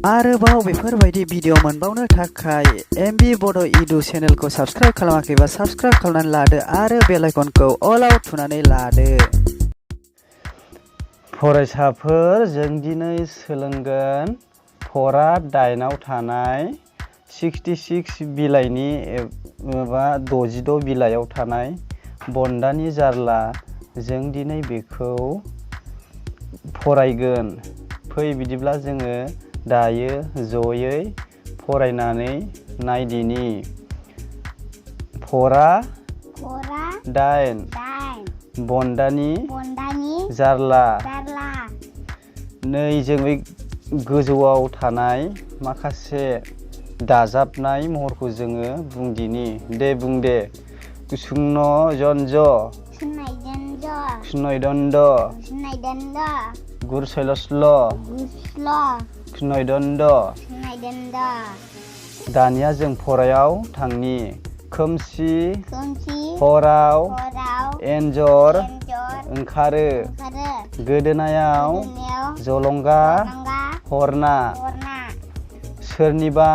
आरोबाव बेफोरबायदि भिडिअ मोनबावनो थाखाय एमबि बड' इडु चेनेलखौ साबस्क्राइब खालामाखैबा साबस्क्राइब खालामनानै लादो आरो बेल आइकनखौ अलाव थुनानै लादो। फरायसाफोर, जों दिनै सोलोंगोन फरा 8 आव थानाय 66 बिलाइनि एबा 66 बिलाइयाव थानाय बन्दानि जारला। जों दिनै बेखौ फरायगोन। फै बिदिब्ला जोङो दायो जयै फरायनानै नायदिनि। फरा 8 बन्दानि जारला। नै जों बे गोजौआव थानाय माखासे दाजाबनाय महरखौ जोङो बुंदिनि। दे बुं दे। सुन्न जन्ज सुनय दन्द गुरसैलस्ल खुनय दन्द। दानिया जों फरायाव थांनि। खोमसि हराव एन्जर ओंखारो गोदोनायाव जलंगा हरना। सोरनिबा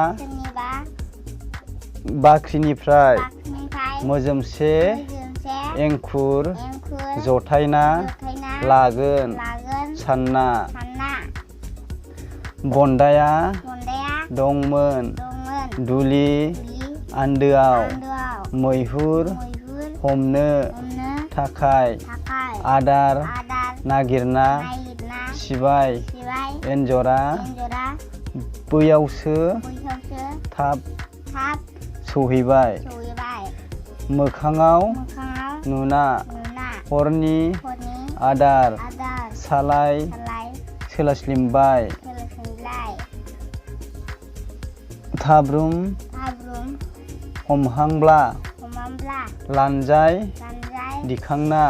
बाख्रिनिफ्राय मोजोमसे एंखुर जथायना लागोन सानना। बन्दाया दंमोन दुलि आन्दोआव मैहुर हमनो थाखाय आदार नागिरना सिबाय। एन्जरा बैयावसो थाब सौहैबाय। मोखाङाव नुना हरनि आदार सालाय सोलास्लिमबाय। थाब्रुम हमहांब्ला लानजाय दिखांना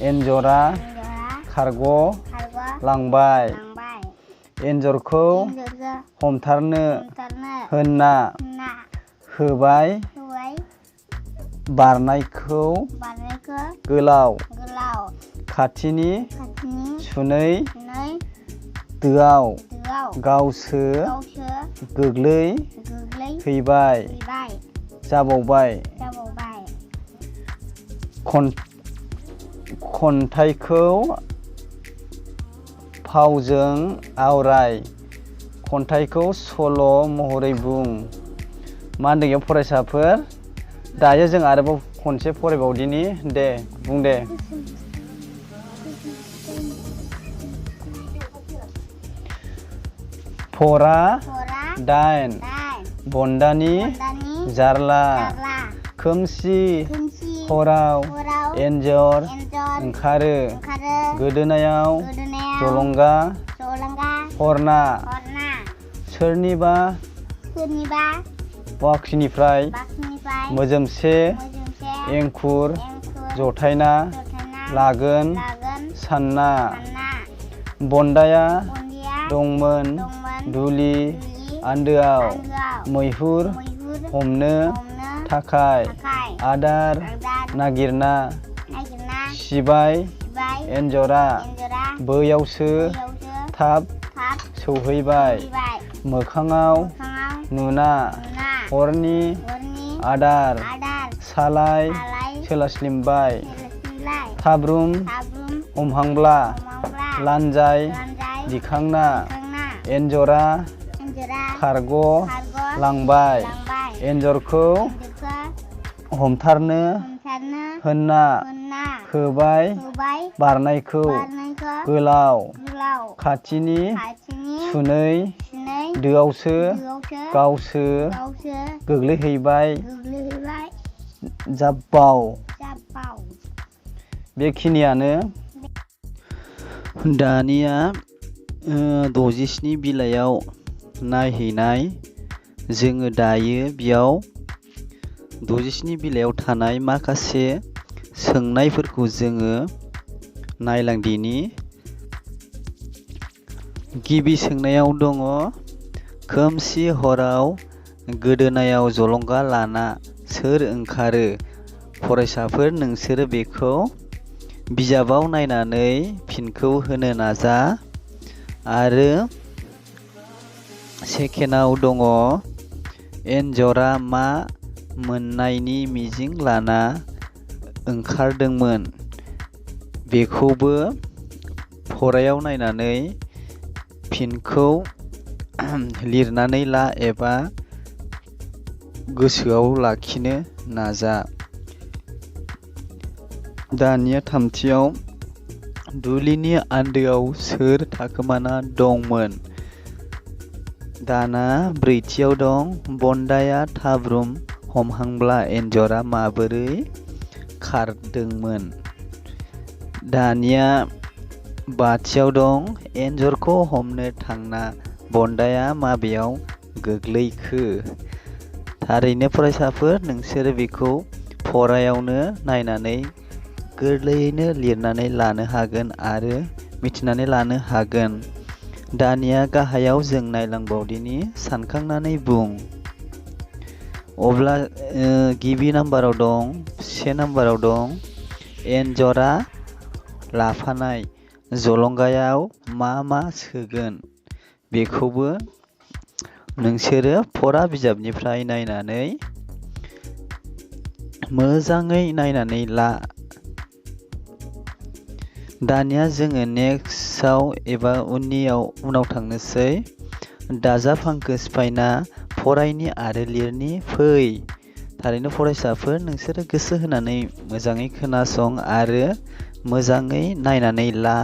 एन्जरा खारग' लांबाय। एन्जरखौ हमथारनो होनना होबाय बारनायखौ गोलाव खाथिनि सुनै दोआव गावसो गोग्लै फैबाय जाबावबाय। खन्थाइखौ फावजों आवराय। खन्थाइखौ सल' महरै बुं। मा होनदों इयाव फरायसाफोर? दायो जों आरोबाव खनसे फरायबावदिनि। दे बुं दे। फरा 8 बन्दानि जारला। खोमसि हराव एन्जर ओंखारो गोदोनायाव जलंगा हरना। सोरनिबा बाख्रिनिफ्राय मोजोमसे एंखुर जथायना लागोन सानना। बन्दाया दंमोन दुलि आन्दोआव मैहुर हमनो थाखाय आदार नागिरना सिबाय। एन्जरा बैयावसो थाब सौहैबाय। मोखाङाव नुना हरनि आदार सालाय सोलास्लिमबाय। थाब्रुम हमहांब्ला लानजाय दिखांना एन्जरा खारग' लांबाय। एन्जरखौ हमथारनो होनना होबाय बारनायखौ गोलाव खाथिनि सुनै दोआवसो गावसो गोग्लैहैबाय जाब्बाव। बेखिनियानो। दानिया 67 बिलाइयाव नायहैनाय। जोङो दायो बेयाव 67 बिलाइयाव थानाय माखासे सोंनायफोरखौ जोङो नायलांदिनि। गिबि सोंनायाव दङ खोमसि हराव गोदोनायाव जलंगा लाना सोर ओंखारो? फरायसाफोर, नोंसोरो बेखौ बिजाबाव नायनानै फिनखौ होनो नाजा आरो सेकेन्डआव दङ एन्जरा मा मोननायनि मिजिं लाना ओंखारदोंमोन। बेखौबो फरायाव नायनानै फिनखौ लिरनानै ला एबा गोसोआव लाखिनो नाजा। दानिया थामथियाव दुलिनि आन्दोआव सोर थाखोमाना दंमोन? दाना ब्रैथियाव दं बन्दाया थाब्रुम हमहांब्ला एन्जरा माबोरै खारदोंमोन? दानिया बाथियाव दं एन्जरखौ हमनो थांना बन्दाया माबेयाव गोग्लैखो? थारैनो फरायसाफोर नोंसोरो बेखौ फरायावनो नायनानै गोरलैयैनो लिरनानै लानो हागोन आरो मिथिनानै लानो हागोन। दानिया गाहायाव जों नायलांबावदिनि सानखांनानै बुं। अब्ला गिबि नाम्बाराव दं से नाम्बाराव दं एन्जरा लाफानाय जलंगायाव मा मा सोगोन? बेखौबो नोंसोरो फरा बिजाबनिफ्राय नायनानै मोजाङै नायनानै ला। दानिया जोङो नेक्स्टआव एबा उनाव थांनोसै। दाजाब हांखो सिफायना फरायनि आरो लिरनि फै। थारैनो फरायसाफोर नोंसोरो गोसो होनानै मोजाङै खोनासं आरो मोजाङै नायनानै ला।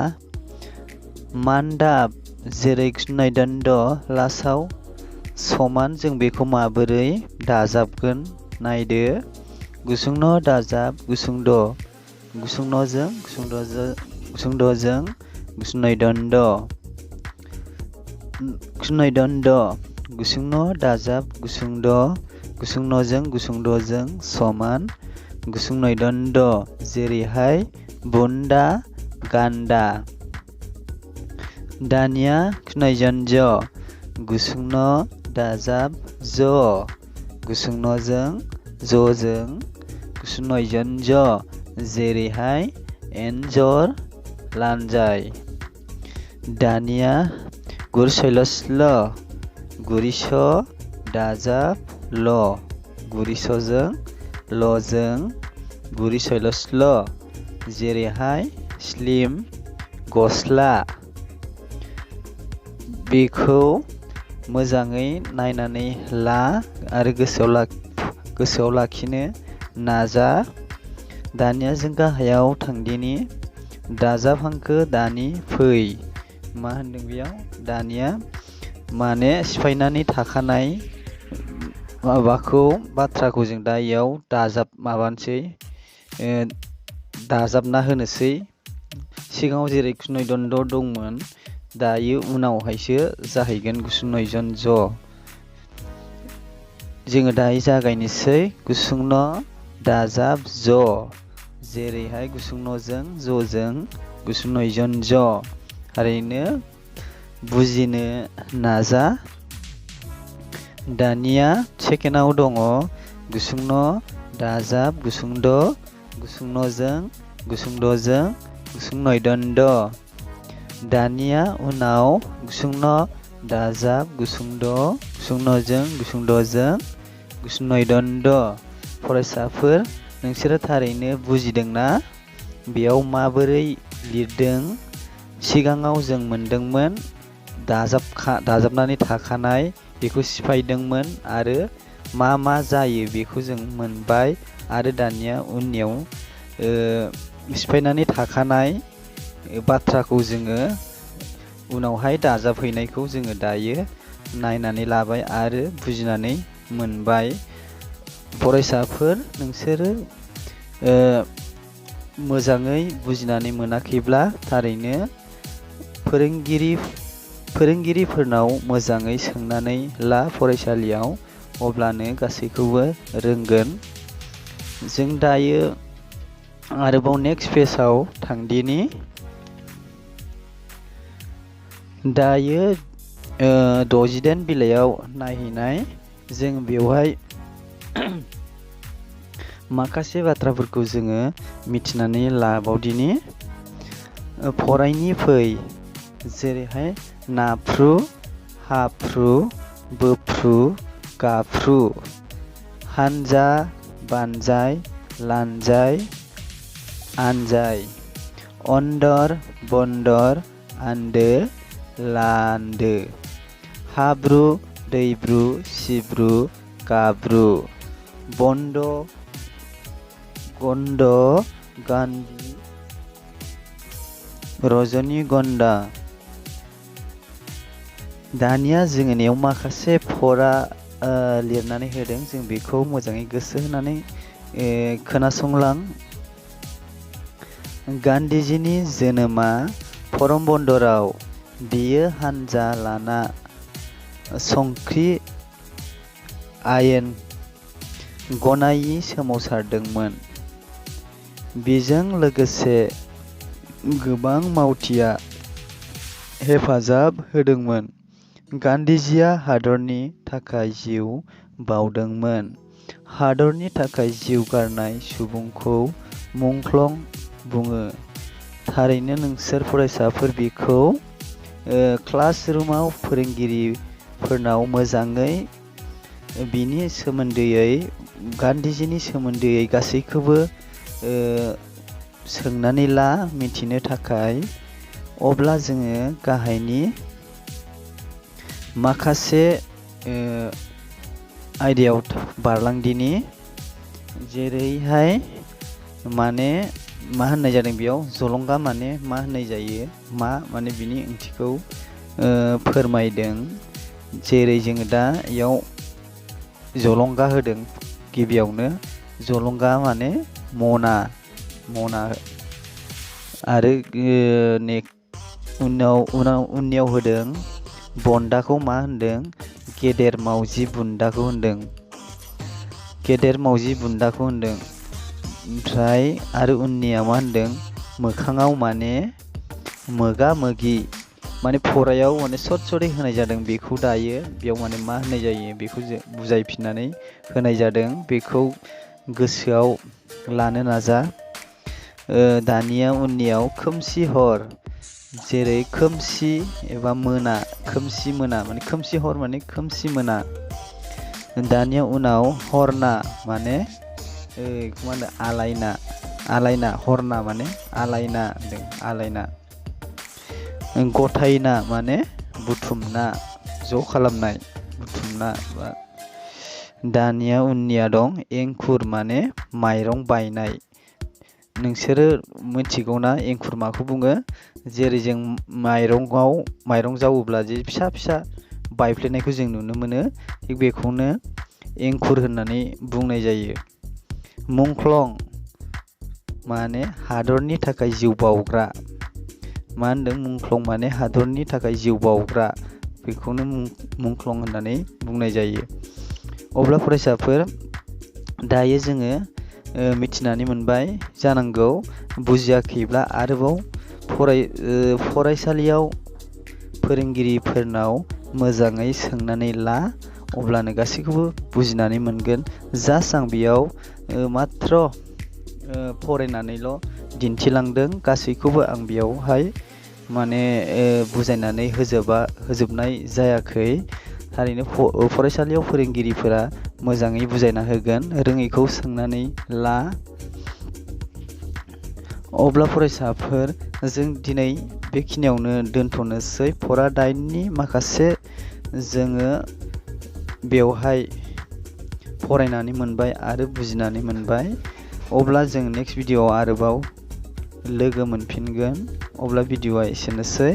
मान्दाब जेरै गुसुनाय दन्द लासाव समान जों बेखौ माबोरै दाजाबगोन नायदो। गुसुं न दाजाब गुसुं द गुसुं न'जों गुसुंनाय दन्द गुसुं न दाजाब गुसुं द गुसुं न'जों गुसुं द'जों समान गुसुंनाय दन्द जेरैहाय बुन्दा गान्दा। दानिया गुसुंनायजन ज गुसुं न दाजाब ज गुसुं न'जों ज'जों गुसुंनायजन ज जेरैहाय एन्जर लानजाय। दानिया गुरसैल'स्ल गुरिस दाजाब ल गुरिसजों लजों गुरिसैल'स्ल जेरैहाय स्लिम गस्ला। बेखौ मोजाङै नायनानै ला आरो गोसोआव लाखिनो नाजा। दानिया जों गाहायाव थांदिनि दाजाब हांखो दानि फै। मा होनदों बेयाव? दानिया माने सिफायनानै थाखानाय बाथ्राखौ जों दा इयाव दाजाबना होनोसै। सिगाङाव जेरै गुसुंनाय दन्द दंमोन दायो उनावहायसो जाहैगोन गुसुंनायजन ज। जोङो दायो जागायनोसै। गुसुं न दाजाब ज जेरैहाय गुसुं न'जों ज'जों गुसुंनायजन ज। थारैनो बुजिनो नाजा। दानिया सेकेन्डआव दङ गुसुं न दाजाब गुसुं द गुसुं न'जों गुसुं द'जों गुसुंनाय दन्द। दानिया उनाव गुसुं न दाजाब गुसुं द गुसुं न'जों गुसुं द'जों गुसुंनाय दन्द। फरायसाफोर नोंसोरो थारैनो बुजिदोंना? बेयाव माबोरै लिरदों? सिगाङाव जों मोनदोंमोन दाजाबनानै थाखानाय बेखौ सिफायदोंमोन आरो मा जायो बेखौ जों मोनबाय आरो दानिया उननियाव सिफायनानै थाखानाय बाथ्राखौ जोङो उनावहाय दाजाबहैनायखौ जोङो दायो नायनानै लाबाय आरो बुजिनानै मोनबाय। फरायसाफोर नोंसोरो मोजाङै बुजिनानै मोनाखैब्ला थारैनो फोरोंगिरिफोरनाव मोजाङै सोंनानै ला फरायसालियाव, अब्लानो गासैखौबो रोंगोन। जों दायो आरोबाव नेक्स्ट पेजआव थांदिनि। दायो 69 बिलाइयाव नायहैनाय जों बेवहाय माखासे बाथ्राफोरखौ जोङो मिथिनानै लाबावदिनि। फरायनि फै जेरैहाय नाफ्रु हाफ्रु बोफ्रु गाफ्रु हानजा बानजाय लानजाय आनजाय अन्दर बन्दर आन्दो लान्दो हाब्रु दैब्रु सिब्रु गाब्रु बन्द गन्द गान्धि रजनीगन्धा। दानिया जोङो नेयाव माखासे फरा लिरनानै होदों, जों बेखौ मोजाङै गोसो होनानै खोनासंलां। गान्धीजीनि जोनोमा परमबन्दराव। बियो हानजा लाना संख्रि आयेन गनायि सोमावसारदोंमोन। बेजों लोगोसे गोबां मावथिआ हेफाजाब होदोंमोन। गान्धीजीया हादरनि थाखाय जिउ बाउदोंमोन। हादरनि थाखाय जिउ गारनाय सुबुंखौ मुंख्लं बुङो। थारैनो नोंसोर फरायसाफोर बेखौ क्लासरुमाव फोरोंगिरिफोरनाव मोजाङै बिनि सोमोन्दै गान्धीजीनि सोमोन्दै गासैखौबो सोंनानै ला मिथिनो थाखाय। अब्ला जोङो गाहायनि माखासे आयदायाव बारलांदिनि। जेरैहाय माने मा होननाय जादों बेयाव जलंगा माने मा होननाय जायो, मा माने बिनि ओंथिखौ फोरमायदों। जेरै जोङो दा इयाव जलंगा होदों। गिबियावनो जलंगा माने मना आरो उननियाव होदों बन्दाखौ मा होनदों, गेदेर मावजि बुन्दाखौ होनदों, गेदेर मावजि बुन्दाखौ होनदों। ओमफ्राय आरो उननिया मा होनदों, मोखाङाव माने मोगा मोगि माने फरायाव माने सर्ट होनाय जादों। बेखौ दायो बेयाव माने मा होननाय जायो बेखौ बुजायफिननानै होनाय जादों। बेखौ गोसोआव लानो नाजा। दानिया उननियाव खोमसि हर। जेरै खोमसि एबा मोना, खोमसि मोना माने खोमसि हर माने खोमसि मोना। दानिया उनाव हरना माने मा होनो आलायना हरना माने आलायना होनदों, आलायना। गथायना माने बुथुमना, ज' खालामनाय, बुथुमना। दानिया उननिया दं एंखुर माने माइरं बायनाय। नोंसोरो मिथिगौना एंखुर माखौ बुङो? जेरै जों माइरं जावोब्ला जे फिसा फिसा बायफ्लेनायखौ जों नुनो मोनो, थिग बेखौनो एंखुर होननानै बुंनाय जायो। मुंख्लं माने हादरनि थाखाय जिउ बाउग्रा। मा होनदों, मुंख्लं माने हादरनि थाखाय जिउ बाउग्रा। बेखौनो मुंख्लं होननानै बुंनाय जायो। अब्ला फरायसाफोर दायो जोङो मिथिनानै मोनबाय जानांगौ। बुजियाखैब्ला आरोबाव फरायसालियाव फोरोंगिरिफोरनाव मोजाङै सोंनानै ला, अब्लानो गासैखौबो बुजिनानै मोनगोन। जास्ट आं बेयाव माथ्र फरायनानैल' दिन्थिलांदों, गासैखौबो आं बेयावहाय माने बुजायनानै होजोबनाय जायाखै। थारैनो फरायसालियाव फोरोंगिरिफोरा मोजाङै बुजायना होगोन, रोङैखौ सोंनानै ला। अब्ला फरायसाफोर जों दिनै बेखिनियावनो दोनथ'नोसै। फरा 8नि माखासे जोङो बेवहाय फरायनानै मोनबाय आरो बुजिनानै मोनबाय। अब्ला जों नेक्स्ट भिडिअ'आव आरोबाव लोगो मोनफिनगोन। अब्ला भिडिअ'आ एसेनोसै।